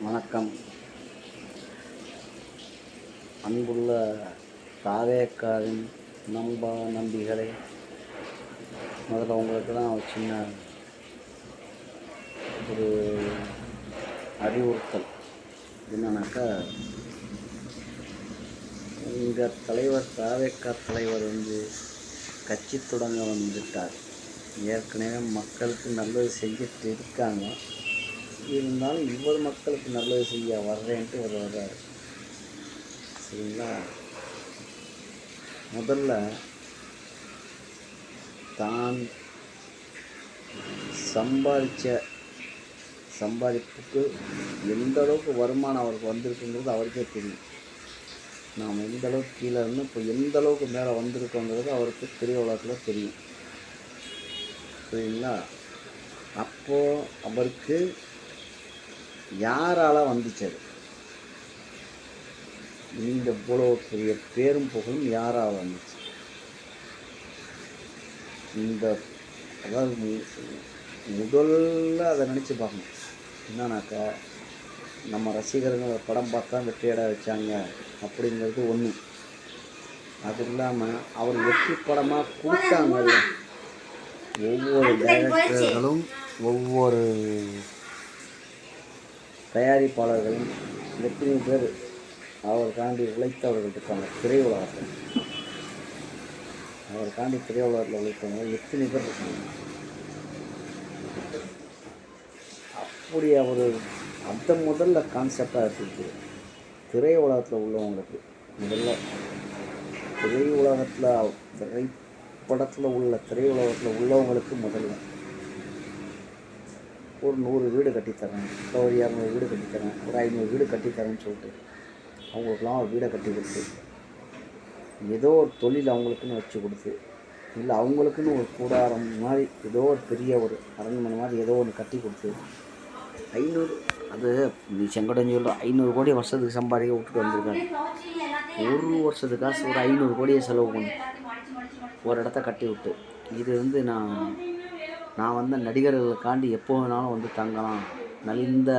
வணக்கம். அன்புள்ள தாவேக்காவின் நம்பிகளே, முதல்ல உங்களுக்கு தான் ஒரு சின்ன ஒரு அறிவுறுத்தல். என்னன்னாக்கா, எங்கள் தலைவர் தாவேக்கா தலைவர் கட்சி தொடங்க வந்துட்டார். ஏற்கனவே மக்களுக்கு நல்லது செஞ்சுட்டு இருக்காங்க. இருந்தாலும் இவர் மக்களுக்கு நல்லது செய்ய வர்றேன்ட்டு ஒரு வர்றாரு. சரிங்களா? முதல்ல தான் சம்பாதிப்புக்கு எந்த அளவுக்கு வருமானம் அவருக்கு வந்திருக்குங்கிறது அவருக்கே தெரியும். நாம் எந்த அளவுக்கு கீழே இருந்து இப்போ எந்த அளவுக்கு மேலே வந்திருக்கோங்கிறது அவருக்கு பெரிய உலகத்தில் தெரியும். சரிங்களா? அப்போது அவருக்கு யாரால் வந்துச்சது? இந்த இவ்வளோ பெரிய பேரும் புகழும் யாரால் வந்துச்சு? அதாவது முதல்ல அதை நினச்சி பார்க்கணும். என்னன்னாக்கா, நம்ம ரசிகர்கள் படம் பார்த்தா வெற்றியடை வச்சாங்க அப்படிங்கிறது ஒன்று. அது இல்லாமல் அவர் வெற்றி படமாக கொடுத்தாங்க. ஒவ்வொரு டைரக்டர்களும் ஒவ்வொரு தயாரிப்பாளர்களும் எத்தனை பேர் அவருக்காண்டி உழைத்தவர்கள் இருக்காங்க. திரையுலகத்தில் அவருக்காண்டி திரையுலகத்தில் உழைத்தவங்க எத்தனை பேர் இருக்காங்க. அப்படி அவர் அந்த முதல்ல கான்செப்டாக இருக்குது. திரையுலகத்தில் உள்ளவங்களுக்கு முதல்ல திரைப்படத்தில் உள்ள திரையுலகத்தில் உள்ளவங்களுக்கு முதல்ல ஒரு 100 வீடு கட்டித்தரேன், ஒரு 200 வீடு கட்டித்தரேன், ஒரு 500 வீடு கட்டித்தரேன்னு சொல்லிட்டு அவங்களுக்குலாம் ஒரு வீடை கட்டி கொடுத்து, ஏதோ ஒரு தொழில் அவங்களுக்குன்னு வச்சு கொடுத்து, இல்லை அவங்களுக்குன்னு ஒரு கூடாரம் மாதிரி ஏதோ ஒரு பெரிய ஒரு அரண்மனை மாதிரி ஏதோ ஒன்று கட்டி கொடுத்து 500 அது நீ செங்கடன் சொல்கிற 500 கோடி வருஷத்துக்கு சம்பாதிக்க விட்டுட்டு வந்திருக்காங்க. ஒரு வருஷத்துக்கு காசு ஒரு 500 கோடியை செலவு பண்ணி ஒரு இடத்த கட்டி விட்டு, இது நான் வந்த நடிகர்களுக்காண்டி எப்போ வேணாலும் தங்கலாம். இந்த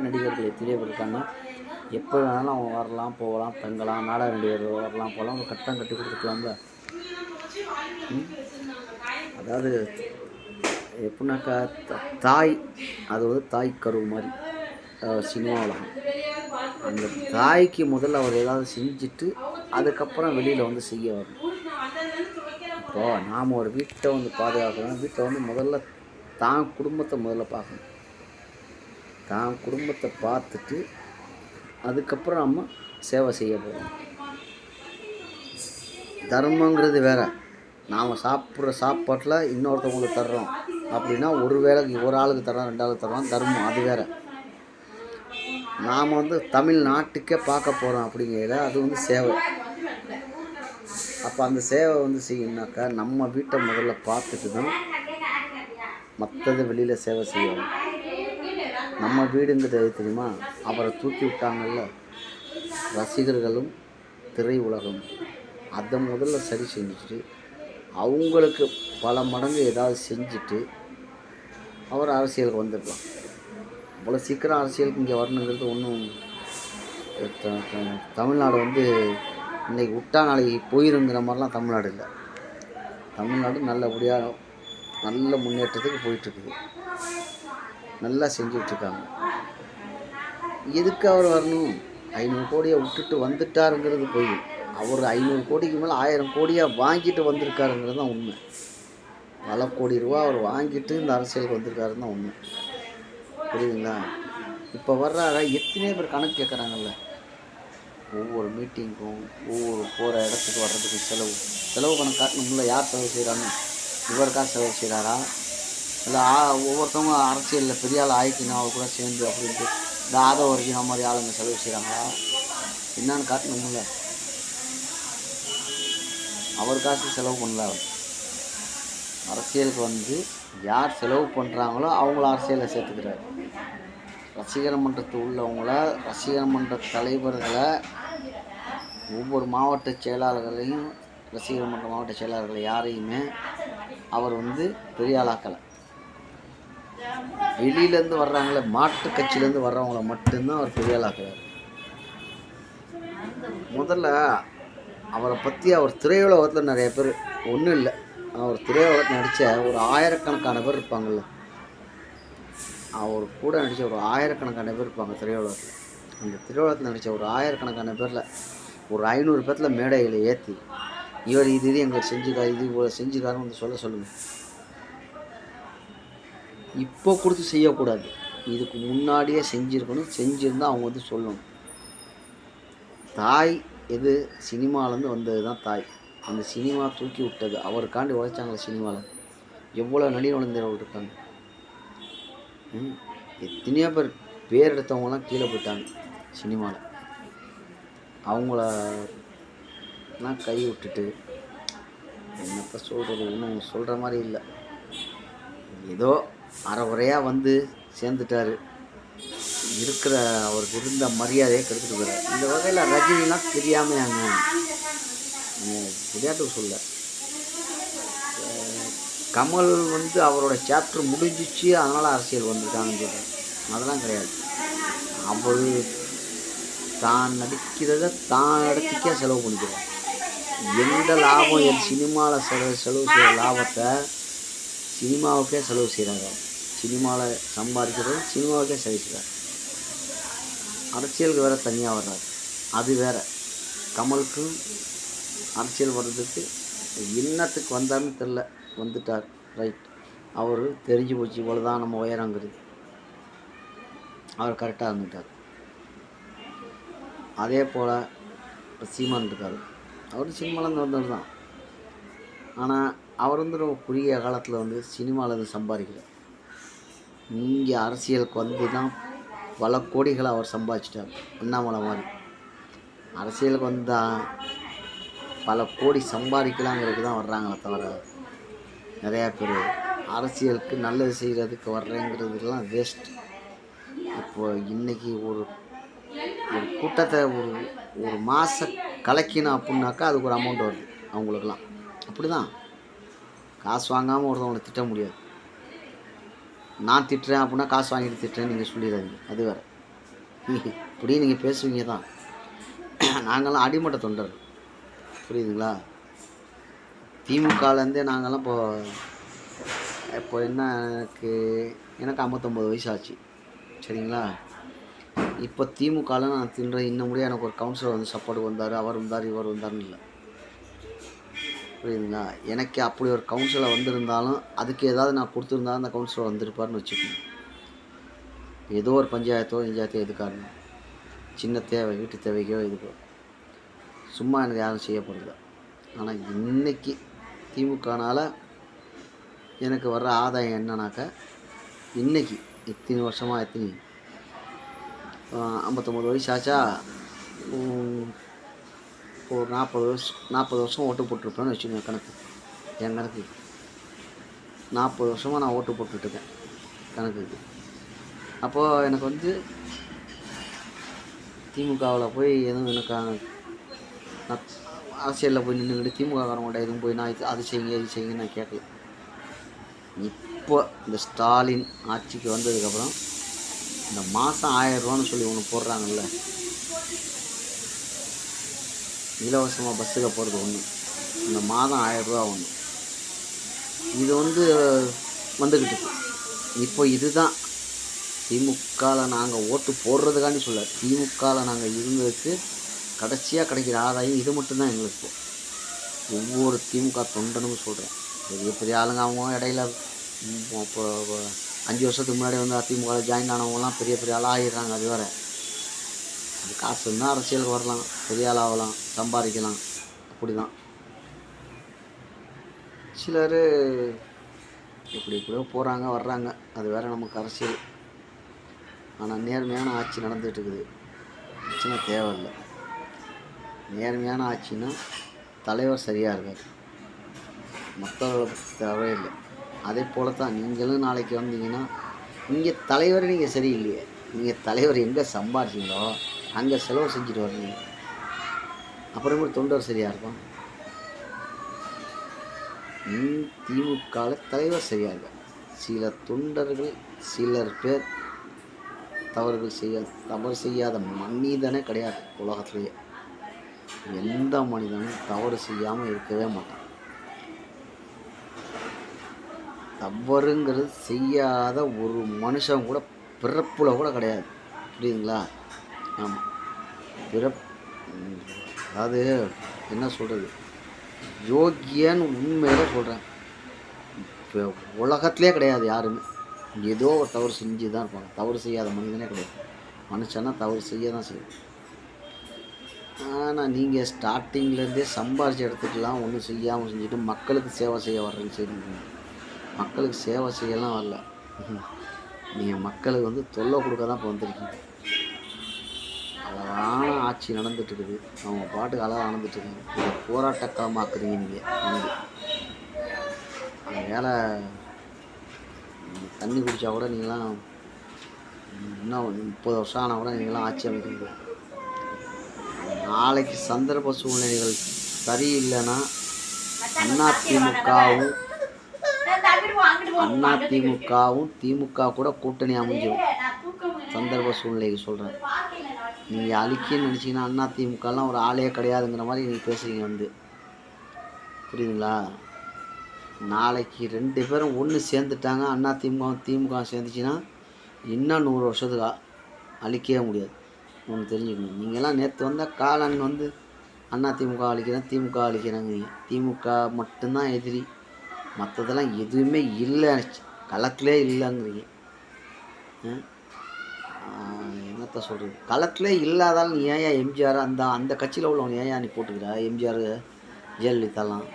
நடிகர்கள் எத்தனையோ பேர் இருக்காங்க. எப்போ வேணாலும் அவங்க வரலாம், போகலாம், தங்கலாம். நாடக நடிகர்கள் வரலாம், போகலாம். ஒரு கட்டம் கட்டி கொடுத்துருக்கலாம்ல. அதாவது எப்படின்னாக்கா, தாய் அது தாய் கரு மாதிரி சினிமாவில் அந்த தாய்க்கு முதல்ல அவர் ஏதாவது செஞ்சுட்டு அதுக்கப்புறம் வெளியில் செய்ய வரும். இப்போது நாம் ஒரு வீட்டை பாதுகாக்கணும். வீட்டை முதல்ல தான் குடும்பத்தை முதல்ல பார்க்கணும். தான் குடும்பத்தை பார்த்துட்டு அதுக்கப்புறம் நம்ம சேவை செய்ய போகிறோம். தர்மங்கிறது வேறு. நாம் சாப்பிட்ற சாப்பாட்டில் இன்னொருத்தவங்களுக்கு தர்றோம் அப்படின்னா, ஒரு வேளைக்கு ஒரு ஆளுக்கு தர்றோம், 2 ஆளுக்கு தர்றோம், தர்மம் அது வேறு. நாம் தமிழ்நாட்டுக்கே பார்க்க போகிறோம் அப்படிங்கிறத அது சேவை. அப்போ அந்த சேவை செய்யணுன்னாக்கா நம்ம வீட்டை முதல்ல பார்த்துட்டு தான் மற்றது வெளியில் சேவை செய்யணும். நம்ம வீடுங்கிறது தெரியுமா? அவரை தூக்கி விட்டாங்கல்ல ரசிகர்களும் திரை உலகம், அதை முதல்ல சரி செஞ்சுட்டு அவங்களுக்கு பல மடங்கு ஏதாவது செஞ்சுட்டு அவர் அரசியலுக்கு வந்துடலாம். அவ்வளோ சீக்கிரம் அரசியலுக்கு இங்கே வரணுங்கிறது ஒன்றும் தமிழ்நாடு இன்றைக்கி விட்டா நாளைக்கு போயிருங்கிற மாதிரிலாம் தமிழ்நாடு இல்லை. தமிழ்நாடு நல்லபடியாக நல்ல முன்னேற்றத்துக்கு போயிட்டுருக்குது. நல்லா செஞ்சிட்ருக்காங்க. எதுக்கு அவர் வரணும்? 500 கோடியை விட்டுட்டு வந்துட்டாருங்கிறது போய், அவர் 500 கோடிக்கு மேலே 1000 கோடியாக வாங்கிட்டு வந்திருக்காருங்கிறது தான் உண்மை. பல கோடி ரூபா அவர் வாங்கிட்டு இந்த அரசியலுக்கு வந்திருக்காருன்னு தான் உண்மை. புரியுதுங்களா? இப்போ வர்றாங்க எத்தனையோ பேர் கணக்கு கேட்குறாங்கல்ல. ஒவ்வொரு மீட்டிங்க்கும் ஒவ்வொரு போகிற இடத்துக்கு வர்றதுக்கு செலவு கணக்கு காட்டணும்ல. யார் செலவு செய்கிறாங்க? இவர் காசு செலவு செய்கிறாரா? இல்லை ஒவ்வொருத்தவங்க அரசியலில் பெரிய ஆள் ஆயிக்கணும் அவர் கூட சேர்ந்து அப்படின்ட்டு இந்த ஆதவ வரைக்கும் மாதிரி ஆளுங்க செலவு செய்கிறாங்களா? என்னான்னு காட்டணும்ல. அவர் காசு செலவு பண்ணல. அவர் அரசியலுக்கு யார் செலவு பண்ணுறாங்களோ அவங்கள அரசியலில் சேர்த்துக்கிறார். ரசிகர் மன்றத்தில் உள்ளவங்கள, ரசிகர் மன்ற தலைவர்களை, ஒவ்வொரு மாவட்ட செயலாளர்களையும், ரசிகர் மன்ற மாவட்ட செயலாளர்களை யாரையுமே அவர் பெரிய ஆளாக்கலை. வெளியிலேருந்து வர்றாங்களே, மாட்டு கட்சியிலேருந்து வர்றவங்கள மட்டும்தான் அவர் பெரிய ஆளாக்குறாரு. முதல்ல அவரை பற்றி அவர் திரையுலகத்தில் நிறைய பேர் ஒன்றும் இல்லை, அவர் திரையுலகத்தில் நடித்த ஒரு ஆயிரக்கணக்கான பேர் இருப்பாங்கள்ல, அவர் கூட நடித்த ஒரு ஆயிரக்கணக்கான பேர் இருப்பாங்க திரையுலகத்தில். அந்த திரையுலகத்தில் நடித்த ஒரு ஆயிரக்கணக்கான பேரில் ஒரு 500 பேர்த்தில் மேடையில் ஏற்றி இவர் இது எங்களுக்கு செஞ்சுக்காரு, இது இவ்வளோ செஞ்சுக்காருன்னு வந்து சொல்லுங்கள். இப்போ கொடுத்து செய்யக்கூடாது, இதுக்கு முன்னாடியே செஞ்சுருக்கணும். செஞ்சுருந்தால் அவங்க வந்து சொல்லணும். தாய் எது சினிமாலேருந்து வந்தது தான் தாய். அந்த சினிமா தூக்கி விட்டது, அவருக்காண்டி உழைச்சாங்களே சினிமாவில். எவ்வளோ நடிகர்கள் இருக்காங்க, எத்தனையோ பேர் எடுத்தவங்களாம் கீழே போயிட்டாங்க சினிமாவில். அவங்களெலாம் கை விட்டுட்டு என்னப்போ சொல்கிறது, ஒன்றும் சொல்கிற மாதிரி இல்லை. ஏதோ அரைகுறையாக வந்து சேர்ந்துட்டார், இருக்கிற அவருக்கு இருந்த மரியாதையை கெடுத்துட்டு போகிறார். இந்த வகையில் ரஜினிலாம் தெரியாமையாங்க, விளையாட்டு சொல்ல. கமல் வந்து அவரோட சாப்டர் முடிஞ்சிச்சு, அதனால் அரசியல் வந்திருக்காங்கன்னு சொல்கிறார். அதெல்லாம் கிடையாது. அவர் தான் நடிக்கிறத தான் இடத்துக்கே செலவு பண்ணிக்கிறார். எந்த லாபம் என் சினிமாவில் செலவு செய்கிற லாபத்தை சினிமாவுக்கே செலவு செய்கிறாங்க. சினிமாவில் சம்பாதிக்கிறது சினிமாவுக்கே செலவு செய்கிறார். அரசியலுக்கு வேறு தனியாக வர்றாரு, அது வேறு. கமலுக்கு அரசியல் வர்றதுக்கு என்னத்துக்கு வந்தார்னு தெரில, வந்துட்டார். ரைட், அவர் தெரிஞ்சு போச்சு, இவ்வளோதான் நம்ம உயரங்கிறது. அவர் கரெக்டாக இருந்துட்டார். அதே போல் சீமான் இருக்கார், அவர் சினிமாலேருந்து வந்தவர் தான். ஆனால் அவர் வந்து ரொம்ப குறுகிய காலத்தில் வந்து சினிமாவிலேருந்து சம்பாதிக்கல. இங்கே அரசியலுக்கு வந்து தான் பல கோடிகளை அவர் சம்பாதிச்சிட்டார். அண்ணாமலை மாதிரி அரசியலுக்கு வந்தால் பல கோடி சம்பாதிக்கலாங்கிறதுக்கு தான் வர்றாங்களே தவிர, நிறையா பேர் அரசியலுக்கு நல்லது செய்கிறதுக்கு வர்றேங்கிறதுலாம் வேஸ்ட். இப்போது இன்றைக்கி ஒரு கூட்டத்தை ஒரு மாதம் கலக்கினோம் அப்படின்னாக்கா அதுக்கு ஒரு அமௌண்ட் வருது அவங்களுக்கெல்லாம். அப்படி தான், காசு வாங்காமல் ஒருத்தவங்களை திட்ட முடியாது. நான் திட்டுறேன் அப்படின்னா காசு வாங்கிட்டு திட்டுறேன்னு நீங்கள் சொல்லிடாதீங்க, அது வேறு. இப்படியும் நீங்கள் பேசுவீங்க தான். நாங்கள்லாம் அடிமட்ட தொண்டர், புரியுதுங்களா? திமுகலேருந்தே நாங்கள்லாம் இப்போ என்ன, எனக்கு 59 வயசு ஆச்சு, சரிங்களா? இப்போ திமுகவில் நான் தின்றேன். இன்னும் முடியாது எனக்கு ஒரு கவுன்சிலர் வந்து சப்போர்ட் வந்தார், அவர் வந்தார், இவர் வந்தார்னு இல்லை, புரியுதுங்களா? எனக்கு அப்படி ஒரு கவுன்சிலர் வந்திருந்தாலும் அதுக்கு ஏதாவது நான் கொடுத்துருந்தாலும் அந்த கவுன்சிலர் வந்திருப்பார்னு வச்சுக்கோங்க. ஏதோ ஒரு பஞ்சாயத்தோ எதுக்காருங்க, சின்ன தேவை, வீட்டு தேவைக்கோ இதுக்கோ, சும்மா எனக்கு யாரும் செய்ய போகிறதில்ல. ஆனால் இன்றைக்கி திமுகனால் எனக்கு வர்ற ஆதாயம் என்னன்னாக்கா, இன்றைக்கி இத்தனை வருஷமாக 59 வயசு ஆச்சா, ஒரு 40 வருஷம் ஓட்டு போட்டிருப்பேன்னு வச்சுக்கோங்க. கணக்கு, என் கணக்கு 40 வருஷமாக நான் ஓட்டு போட்டுட்ருக்கேன் கணக்குக்கு. அப்போது எனக்கு வந்து திமுகவில் போய் எதுவும் எனக்கு நான் அரசியலில் போய் நின்றுக்கிட்டு திமுககாரங்கள்ட்ட எதுவும் போய் நான் அது செய்யுங்க இது செய்யுங்க நான் கேட்கல. இப்போ இந்த ஸ்டாலின் ஆட்சிக்கு வந்ததுக்கப்புறம் இந்த மாதம் 1000 ரூபான்னு சொல்லி ஒன்று போடுறாங்கல்ல, இலவசமாக பஸ்ஸுக்கு போகிறது ஒன்று, இந்த மாதம் 1000 ரூபா ஒன்று, இது வந்து வந்துக்கிட்டு. இப்போ இதுதான் திமுகவில் நாங்கள் ஓட்டு போடுறதுக்காண்டி சொல்ல, திமுகவில் நாங்கள் இருந்ததுக்கு கடைசியாக கிடைக்கிற ஆதாயம் இது மட்டும்தான் எங்களுக்கு. ஒவ்வொரு திமுக தொண்டனும் சொல்கிறேன், பெரிய பெரிய ஆளுங்க அவங்க இடையில இப்போ 5 வருஷத்துக்கு முன்னாடி வந்து அதிமுகவில் ஜாயின் ஆனவங்கலாம் பெரிய பெரிய ஆள் ஆகிடுறாங்க. அது வேறு, அது காசு இருந்தால் அரசியலுக்கு வரலாம், பெரிய ஆள் ஆகலாம், சம்பாதிக்கலாம், அப்படி தான். சிலர் இப்படியோ போகிறாங்க வர்றாங்க, அது வேறு, நமக்கு அரசியல். ஆனால் நேர்மையான ஆட்சி நடந்துகிட்டு இருக்குது, பிரச்சனை தேவையில்லை. நேர்மையான ஆட்சின்னா தலைவர் சரியாக இருக்கார், மற்றவர்களுக்கு தேவையே இல்லை. அதே போல தான் நீங்களும் நாளைக்கு வந்தீங்கன்னா, இங்கே தலைவர் நீங்கள் சரியில்லையே, நீங்கள் தலைவர் எங்கே சம்பாதிச்சிங்களோ அங்கே செலவு செஞ்சுட்டு வரீங்க, அப்புறமே தொண்டர் சரியாக இருக்கும். திமுகவில் தலைவர் சரியாக இருக்கார், சில தொண்டர்கள் சிலர் பேர் தவறு செய்யாத மனிதனே கிடையாது உலகத்திலேயே. எந்த மனிதனும் தவறு செய்யாமல் இருக்கவே மாட்டான். தவறுங்கிறது செய்யாத ஒரு மனுஷன் கூட பிறப்புல கூட கிடையாது. புரியுதுங்களா? ஆமாம். அதாவது என்ன சொல்கிறது, யோக்கியன்னு உண்மையில சொல்கிறேன். இப்போ உலகத்திலே கிடையாது யாருமே. ஏதோ ஒரு தவறு செஞ்சு தான் இருப்பாங்க. தவறு செய்யாத மனிதனே கிடையாது. மனுஷன்னா தவறு செய்ய தான் செய்யும். ஆனால் நீங்கள் ஸ்டார்டிங்லேருந்தே சம்பாரிச்ச இடத்துக்கெல்லாம் ஒன்றும் செய்யாமல் செஞ்சுட்டு மக்களுக்கு சேவை செய்ய வர்றேன்னு சொல்லியிருக்கீங்க. மக்களுக்கு சேவை செய்யலாம் வரல. நீங்கள் மக்களுக்கு வந்து தொல்லை கொடுக்க தான் இப்போ வந்திருக்கீங்க. அழகான ஆட்சி நடந்துட்டுருக்குது. அவங்க பாட்டுக்கு அழகாக நடந்துட்டுருக்காங்க. இதை போராட்டக்களமாக்குறீங்க நீங்கள் வந்து. வேலை தண்ணி குடித்தா கூட நீங்களாம் இன்னும் 30 வருஷம் ஆனால் கூட நீங்களாம் ஆட்சி அமைக்கிறீங்க. நாளைக்கு சந்தர்ப்ப சூழ்நிலைகள் சரியில்லைன்னா அதிமுகவும் திமுக கூட கூட்டணி அமைஞ்சிடும். சந்தர்ப்ப சூழ்நிலைக்கு சொல்கிறேன். நீங்கள் அழிக்கன்னு நினச்சிங்கன்னா அதிமுகலாம் ஒரு ஆளே கிடையாதுங்கிற மாதிரி நீங்கள் பேசுகிறீங்க வந்து. புரியுதுங்களா? நாளைக்கு 2 பேரும் ஒன்று சேர்ந்துட்டாங்க, அதிமுகவும் திமுக சேர்ந்துச்சின்னா இன்னும் 100 வருஷத்துக்கு அழிக்கவே முடியாது. ஒன்று தெரிஞ்சுக்கணும். நீங்கள்லாம் நேற்று வந்தால் காலன் வந்து அதிமுக அழிக்கிறேன், திமுக அழிக்கிறாங்க. திமுக மட்டும்தான் எதிரி, மற்றதெல்லாம் எதுவுமே இல்லை, களத்திலே இல்லைங்கிறீங்க. என்னத்த சொல்கிறது, களத்திலே இல்லாதாலும் நீ ஏன் எம்ஜிஆர் அந்த கட்சியில் உள்ளவங்க ஏன் நீ போட்டுக்கிற? எம்ஜிஆர் ஜெயலலிதாலாம்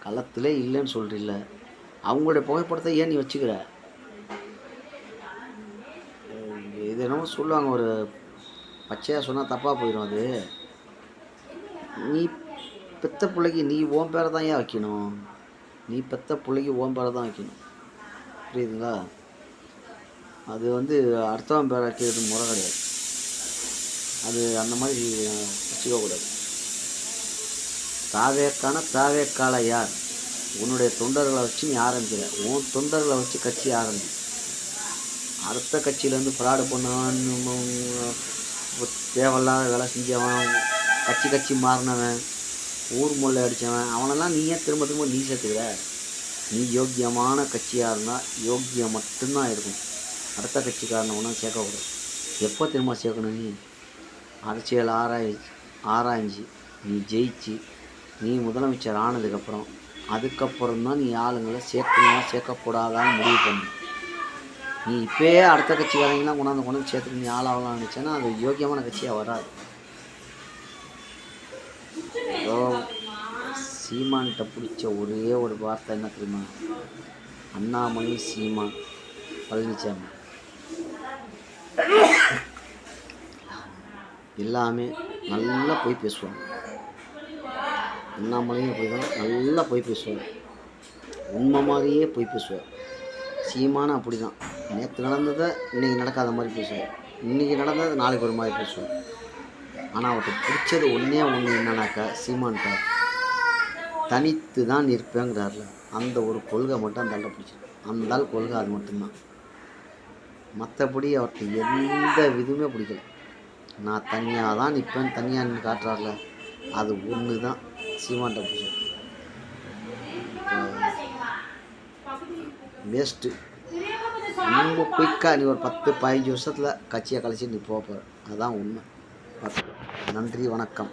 களத்திலே இல்லைன்னு சொல்கிறீல்ல, அவங்களுடைய புகைப்படத்தை ஏன் நீ வச்சுக்கிற? இது என்னமோ சொல்லுவாங்க, ஒரு பச்சையாக சொன்னால் தப்பாக போயிடும். அது நீ பெத்த பிள்ளைக்கு நீ ஓன் பேரை தான் ஏன் வைக்கணும்? நீ பெத்த பிள்ளைக்கு ஓன் பேரை தான் வைக்கணும். புரியுதுங்களா? அது வந்து அடுத்தவன் பேரை வைக்கிறது முறை கிடையாது. அது அந்த மாதிரி வச்சுக்கக்கூடாது. தாவேக்கால யார்? உன்னுடைய தொண்டர்களை வச்சு நீ ஆரம்பிக்கிற. உன் தொண்டர்களை வச்சு கட்சி ஆரம்பி. அடுத்த கட்சியிலேருந்து ஃப்ராடு பண்ணவன், தேவையில்லாத வேலை செஞ்சவன், கட்சி மாறினவன், ஊர் முல்லை அடித்தவன், அவனெல்லாம் நீ ஏன் திரும்ப நீ சேர்த்துக்கிற? நீ யோக்கியமான கட்சியாக இருந்தால் யோக்கியம் மட்டும்தான் இருக்கும். அடுத்த கட்சிக்காரனை ஒன்றும் சேர்க்கக்கூடாது. எப்போ திரும்ப சேர்க்கணும்? நீ அரசியல் ஆராய்ஞ்சி நீ ஜெயிச்சு நீ முதலமைச்சர் ஆனதுக்கப்புறம் அதுக்கப்புறம் தான் நீ ஆளுங்களை சேர்க்கணுமா சேர்க்கக்கூடாதான்னு முடிவு பண்ணு. நீ இப்போயே அடுத்த கட்சிக்காரங்களாம் கொண்டாந்து சேர்த்துக்கு நீ ஆளாகலாம் நினச்சேன்னா அது யோக்கியமான கட்சியாக வராது. சீமான்கிட்ட பிடிச்ச ஒரே ஒரு வார்த்தை என்ன தெரியுமா? அண்ணாமலை, சீமான், பழனிசாமி எல்லாமே நல்லா போய் பேசுவாங்க. அண்ணாமலையும் அப்படி தான், நல்லா போய் பேசுவார். உண்மை மாதிரியே போய் பேசுவார். சீமானும் அப்படி தான். நேற்று நடந்ததை இன்றைக்கி நடக்காத மாதிரி பேசுவார். இன்றைக்கி நடந்ததை நாளைக்கு ஒரு மாதிரி பேசுவார். ஆனால் அவர்கிட்ட பிடிச்சது ஒன்றே ஒன்று என்னன்னாக்கா, சீமான்கிட்ட தனித்து தான் இருப்பேங்கிறார்ல, அந்த ஒரு கொள்கை மட்டும் அந்த ஆள் பிடிச்சிருக்கு. அந்த ஆள் கொள்கை அது மட்டும்தான். மற்றபடி அவர்கிட்ட எந்த விதமே பிடிக்கல. நான் தனியாக தான் நிற்பேன், தனியாக நின்று காட்டுறாருல, அது ஒன்று தான் சீமான்கிட்ட பிடிச்சது. வேஸ்ட்டு. ரொம்ப குயிக்காக நீ ஒரு 10-15 வருஷத்தில் கட்சியை கழிச்சு நீ போகிற. அதுதான் உண்மை. பார்த்துக்கோ. நன்றி, வணக்கம்.